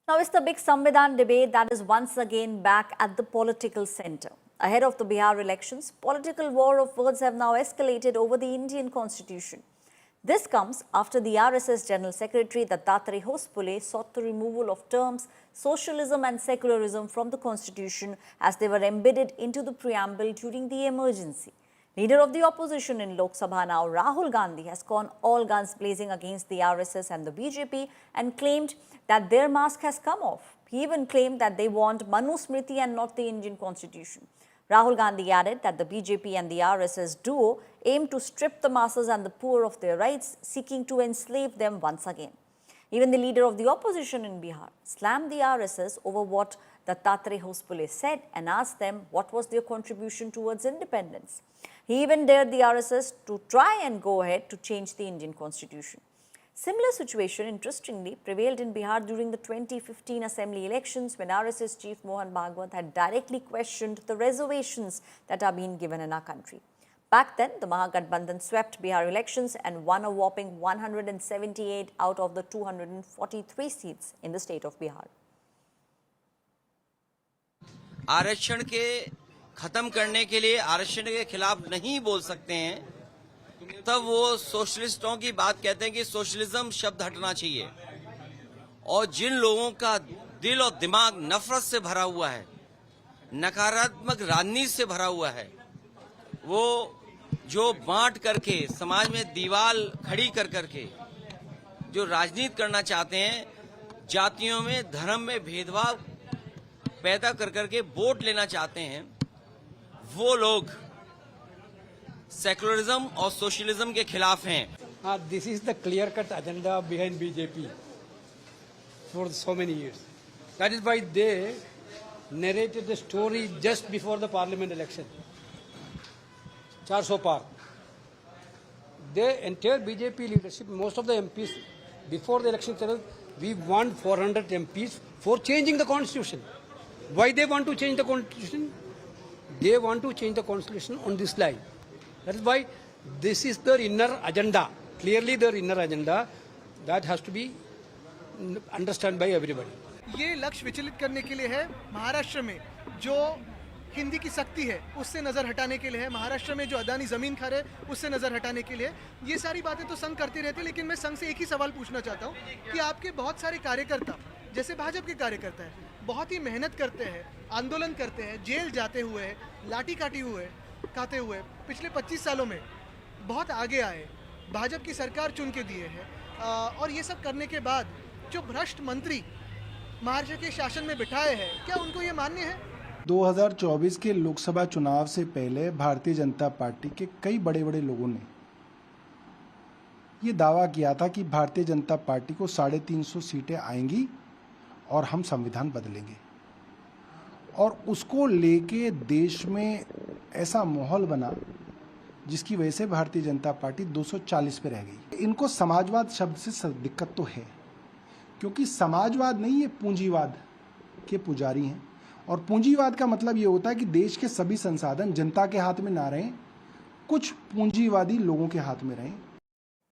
Now, it's the big Samvidhan debate that is once again back at the political center. Ahead of the Bihar elections, political war of words have now escalated over the Indian constitution. This comes after the RSS General Secretary Dattatreya Hospule sought the removal of terms socialism and secularism from the constitution as they were embedded into the preamble during the emergency. Leader of the opposition in Lok Sabha now, Rahul Gandhi, has gone all guns blazing against the RSS and the BJP and claimed that their mask has come off. He even claimed that they want Manusmriti and not the Indian constitution. Rahul Gandhi added that the BJP and the RSS duo aim to strip the masses and the poor of their rights, seeking to enslave them once again. Even the leader of the opposition in Bihar slammed the RSS over what Dattatreya Hospule said and asked them what was their contribution towards independence. He even dared the RSS to try and go ahead to change the Indian constitution. Similar situation, interestingly, prevailed in Bihar during the 2015 assembly elections when RSS chief Mohan Bhagwat had directly questioned the reservations that are being given in our country. Back then, the Mahagathbandhan swept Bihar elections and won a whopping 178 out of the 243 seats in the state of Bihar. आरक्षण के खत्म करने के लिए आरक्षण के खिलाफ नहीं बोल सकते हैं, तब वो सोशलिस्टों की बात कहते हैं कि सोशलिज्म शब्द हटना चाहिए। और जिन लोगों का दिल और दिमाग नफरत से भरा हुआ है, नकारात्मक राजनीति से भरा हुआ है, वो जो बांट करके समाज में दीवार खड़ी कर करके जो राजनीति करना चाहते हैं, जातियों में धर्म में भेदभाव पैदा कर करके वोट लेना चाहते हैं, वो लोग सेकुलरिज्म और सोशलिज्म के खिलाफ हैं। This is the clear-cut agenda behind BJP for so many years. That is why they narrated the story just before the parliament election. 400 par. The entire BJP leadership, most of the MPs, before the election, said, we want 400 MPs for changing the constitution. Why they want to change the constitution? They want to change the constitution on this line. That is why this is their inner agenda. Clearly their inner agenda that has to be understood by everybody. ये लक्ष्य विचलित करने के लिए है। महाराष्ट्र में जो हिंदी की शक्ति है उससे नज़र हटाने के लिए है। महाराष्ट्र में जो अदानी ज़मीन खा रहे उससे नज़र हटाने के लिए। ये सारी बातें तो संघ करते रहते, लेकिन मैं संघ से एक ही सवाल पूछना चाहता हूँ कि आपके बहुत सारे कार्यकर्ता, जैसे भाजपा के कार्यकर्ता हैं, बहुत ही मेहनत करते हैं, आंदोलन करते हैं, जेल जाते हुए, लाठी काटी हुए, खाते हुए पिछले 25 सालों में बहुत आगे आए, भाजपा की सरकार चुन के दिए हैं, और ये सब करने के बाद जो भ्रष्ट मंत्री महाराष्ट्र के शासन में बिठाए हैं, क्या उनको ये मान्य है? 2024 के लोकसभा चुनाव से पहले भारतीय जनता पार्टी के कई बड़े बड़े लोगों ने ये दावा किया था कि भारतीय जनता पार्टी को 350 सीटें आएंगी और हम संविधान बदलेंगे, और उसको लेके देश में ऐसा माहौल बना जिसकी वजह से भारतीय जनता पार्टी 240 पे रह गई। इनको समाजवाद शब्द से दिक्कत तो है, क्योंकि समाजवाद नहीं, ये पूंजीवाद के पुजारी हैं, और पूंजीवाद का मतलब ये होता है कि देश के सभी संसाधन जनता के हाथ में ना रहें, कुछ पूंजीवादी लोगों के हाथ में रहें।